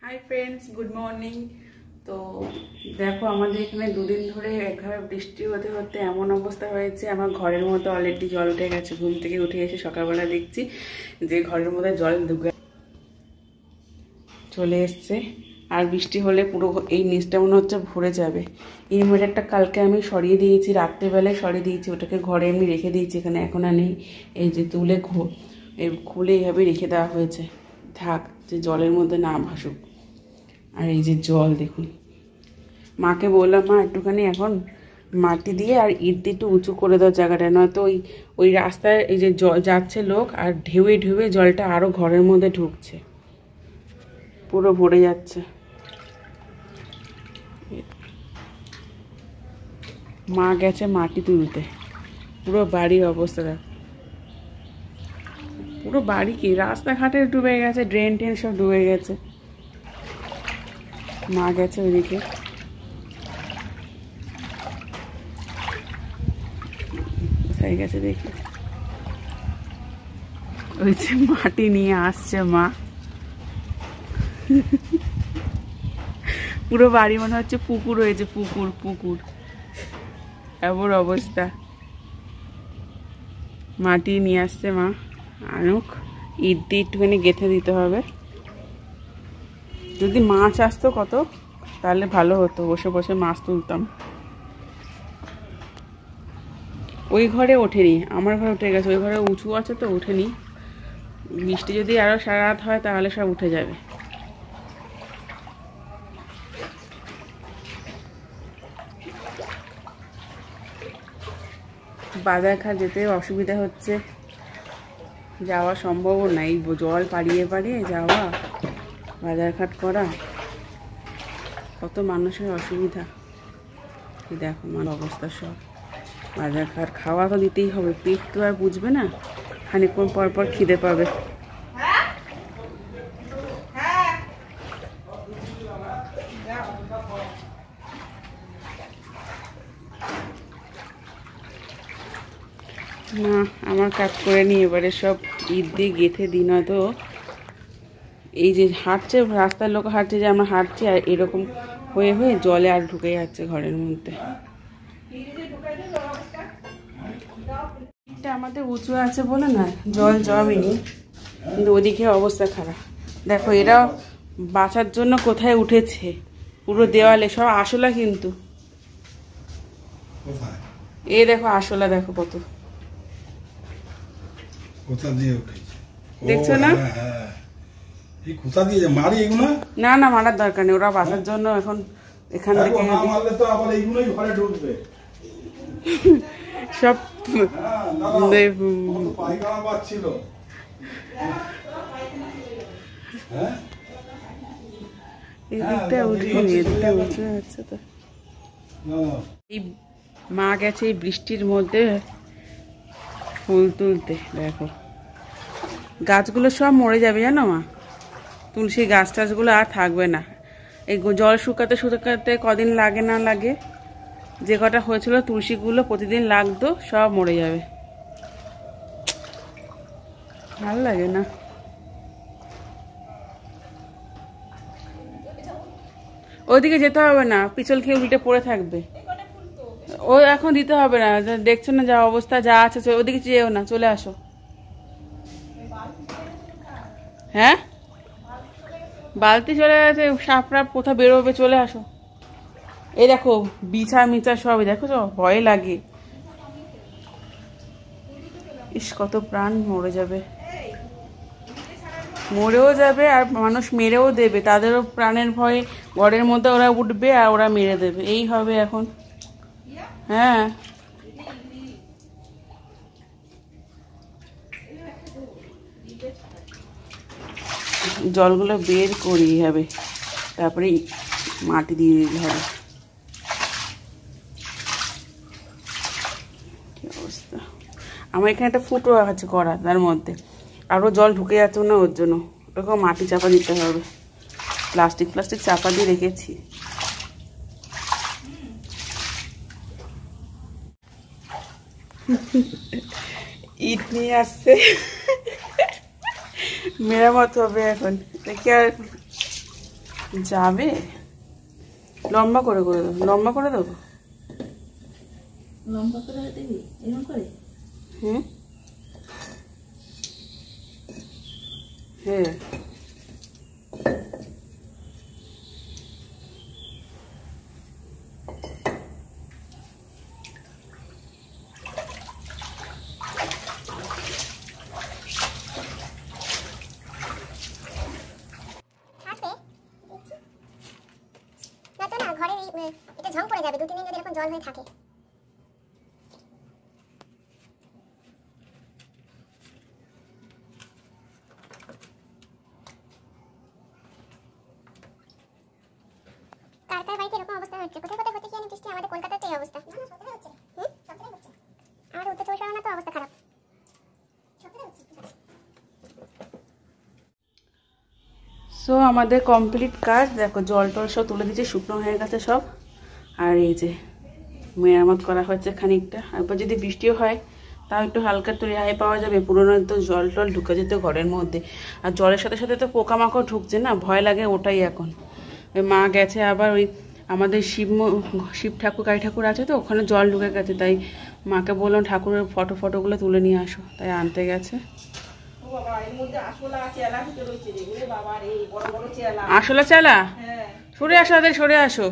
Hi friends, good morning. তো দেখো, আমাদের এখানে দুদিন ধরে একভাবে বৃষ্টি হতে হতে এমন অবস্থা হয়েছে, আমার ঘরের মধ্যে অলরেডি জল উঠে গেছে। ঘুম থেকে উঠে এসে সকালবেলা দেখছি যে ঘরের মধ্যে জল ঢুকে চলে এসছে। আর বৃষ্টি হলে পুরো এই নিচটা মনে হচ্ছে ভরে যাবে। ইনভার্টারটা কালকে আমি সরিয়ে দিয়েছি, রাত্রেবেলায় সরিয়ে দিয়েছি, ওটাকে ঘরে এমনি রেখে দিয়েছি। এখানে এখন আর নেই, এই যে তুলে খুলে এইভাবে রেখে দেওয়া হয়েছে, থাক, যে জলের মধ্যে না ভাসুক। আর এই যে জল দেখুন, মাকে বললাম, মা একটুখানি এখন মাটি দিয়ে আর ইট দিয়ে একটু উঁচু করে দাও জায়গাটা, নয়তো ওই রাস্তায় এই যে জল যাচ্ছে লোক, আর ঢেউয়ে ঢেউয়ে জলটা আরও ঘরের মধ্যে ঢুকছে, পুরো ভরে যাচ্ছে। মা গেছে মাটি তুলতে, পুরো বাড়ির অবস্থা দেখ, পুরো বাড়ি কি রাস্তাঘাটে ডুবে গেছে, ড্রেন টেন সব ডুবে গেছে। মা গেছে ওইদিকে, কোথায় গেছে দেখি, ওই যে মাটি নিয়ে আসছে মা। পুরো বাড়ি মনে হচ্ছে পুকুর হয়েছে, পুকুর পুকুর, এমন অবস্থা। মাটি নিয়ে আসছে মা, আনুক, ইট দিয়ে একটুখানি গেঁথে দিতে হবে। যদি মাছ আসতো কত, তাহলে ভালো হতো, বসে বসে মাছ তুলতাম। ওই ঘরে ওঠেনি, আমার ঘরে উঠে গেছে, ওই ঘরে উঁচু আছে তো ওঠেনি। বৃষ্টি যদি আরও সারা রাত হয় তাহলে সব উঠে যাবে। বাজারঘাট যেতে অসুবিধা হচ্ছে, যাওয়া সম্ভবও না, এই জল পাড়িয়ে পাড়িয়ে যাওয়া, বাজারঘাট করা, কত মানুষের অসুবিধা। দেখো আমার অবস্থা সব, বাজারঘাট খাওয়া তো দিতেই হবে, পেট তো আর বুঝবে না, খানিকক্ষণ পর পর খিদে পাবে। না, আমার কাজ করে নি, এবারে সব ইট দিয়ে গেঁথে দিই, নয়তো এই যে হাঁটছে, রাস্তার লোক হাঁটছে, যে আমরা হাঁটছি আর এরকম হয়ে হয়ে জলে আর ঢুকে যাচ্ছে ঘরের মধ্যে। এটা আমাদের উঁচু আছে বলে না জল জমেনি, কিন্তু ওদিকে অবস্থা খারাপ। দেখো, এরা বাঁচার জন্য কোথায় উঠেছে, পুরো দেওয়ালে সব আশলা, কিন্তু এই দেখো আশলা, দেখো কত, কোথা দিয়ে উঠেছে দেখছো না? এই কোথা দিয়ে মারি এগুলো? না না, মারার দরকার নেই, ওরা বাঁচার জন্য এখন এখান থেকে মারলে তো আবার এইগুলোই ঘরে ঢুকবে সব। পায়খানা পাচ্ছিল, এই দিকটা উঠিনি, এদিকটা উঠে যাচ্ছে তো। এই মা গেছে এই বৃষ্টির মধ্যে ফুল তুলতে, দেখো গাছগুলো সব মরে যাবে জানো মা, তুলসী গাছ টাছগুলো আর থাকবে না। এই জল শুকাতে শুকাতে কদিন লাগে না লাগে, যে কটা হয়েছিল তুলসীগুলো প্রতিদিন লাগতো, সব মরে যাবে, ভালো লাগে না। ওইদিকে যেতে হবে না, পিছল খেয়ে উল্টে পড়ে থাকবে, ও এখন দিতে হবে না, দেখছো না যা অবস্থা, যা আছে ওদিকে যেও না, চলে আসো। হ্যাঁ, বালতি চলে গেছে, সাপ রাপ কোথাও বেরোবে, চলে আসো। এই দেখো বিছা মিছা সব, দেখো তো ভয় লাগে, ইস কত প্রাণ মরে যাবে, মরেও যাবে, আর মানুষ মেরেও দেবে, তাদেরও প্রাণের ভয়ে ঘরের মধ্যে ওরা উঠবে আর ওরা মেরে দেবে, এই হবে এখন। হ্যাঁ, জলগুলো বের করি হবে, তারপরে মাটি দিয়ে দিতে হবে। কি অবস্থা, আমার এখানে একটা ফুটো আছে করা, তার মধ্যে আরও জল ঢুকে যাচ্ছে না, ওর জন্য ওটাকেও মাটি চাপা দিতে হবে, প্লাস্টিক চাপা দিয়ে রেখেছি। ইট নিয়ে আসছে, মেরামত হবে এখন, দেখি আর যাবে লম্বা করে করে দেবো, লম্বা করে দেবো। লম্বা করে দিবি এরকম করে? হুম, হ্যাঁ। এটা ঝং পড়ে যাবে, 2-3 দিন যদি এরকম জল হয়ে থাকে। কার কার বাড়িতে এরকম অবস্থা হচ্ছে? কোথায় কোথায় হচ্ছে কি জানি বৃষ্টি, আমাদের কলকাতাতে এই অবস্থা। না না, সত্যি হচ্ছে। সত্যি হচ্ছে। আমাদের উত্তর 24 পরগনা তো অবস্থা খারাপ। সত্যি হচ্ছে। সো আমাদের কমপ্লিট কাজ, দেখো জল টল সব তুলে দিচ্ছে, শুকনো হয়ে গেছে সব। আর এই যে মেরামত করা হচ্ছে খানিকটা। এরপর যদি বৃষ্টিও হয় তাও একটু হালকা তো রেহাই পাওয়া যাবে, পুরোনো তো জল টল ঢুকে যেত ঘরের মধ্যে। আর জলের সাথে সাথে তো পোকামাকড় ঢুকছে না, ভয় লাগে ওটাই এখন। ওই মা গেছে আবার ওই আমাদের শিব ঠাকুর কালী ঠাকুর আছে তো, ওখানে জল ঢুকে গেছে, তাই মাকে বললাম ঠাকুরের ফটোগুলো তুলে নিয়ে আসো, তাই আনতে গেছে। আসলা চালা, সরে আসো তাদের, সরে আসো,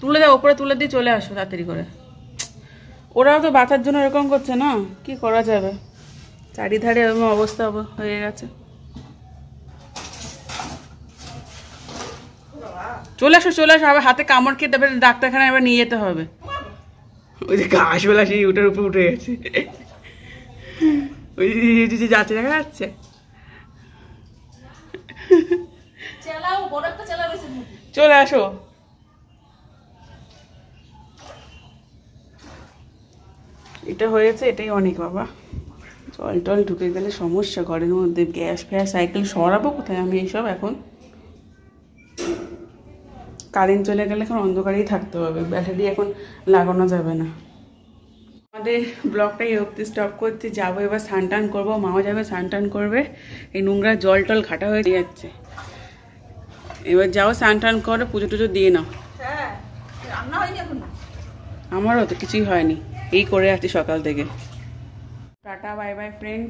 তুলে দাও ওপরে, তুলে দিয়ে চলে আসো তাড়াতাড়ি করে। ওরাও তো বাঁচার জন্য এরকম করছে না, কি করা যাবে, চারিধারে এরকম অবস্থা হয়ে গেছে। চলে আসো চলে আসো, আবার হাতে কামড় খেয়ে তারপরে ডাক্তারখানায় আবার নিয়ে যেতে হবে। ওই যে ঘাসবেলা সেই উঠের উপর উঠে গেছে, ওই যে যাচ্ছে দেখা যাচ্ছে। চলে আসো। এটা হয়েছে, এটাই অনেক বাবা। জল টল ঢুকে গেলে সমস্যা ঘরের মধ্যে, গ্যাস ফ্যাস সাইকেল সরাবো কোথায় আমি এইসব এখন। কারেন্ট চলে গেলে এখন অন্ধকারেই থাকতে হবে, ব্যাটারি এখন লাগানো যাবে না। আমাদের ব্লগটাই অবধি স্টপ করতে যাবো, এবার স্নান টান করবো, মাও যাবে স্নান টান করবে। এই নোংরা জল টল ঘাটা হয়ে যাচ্ছে, এবার যাও স্নান টান করো, পুজো টুজো দিয়ে নাও। আমারও তো কিছুই হয়নি, এই করে আছি সকাল থেকে। Tata bye bye friend.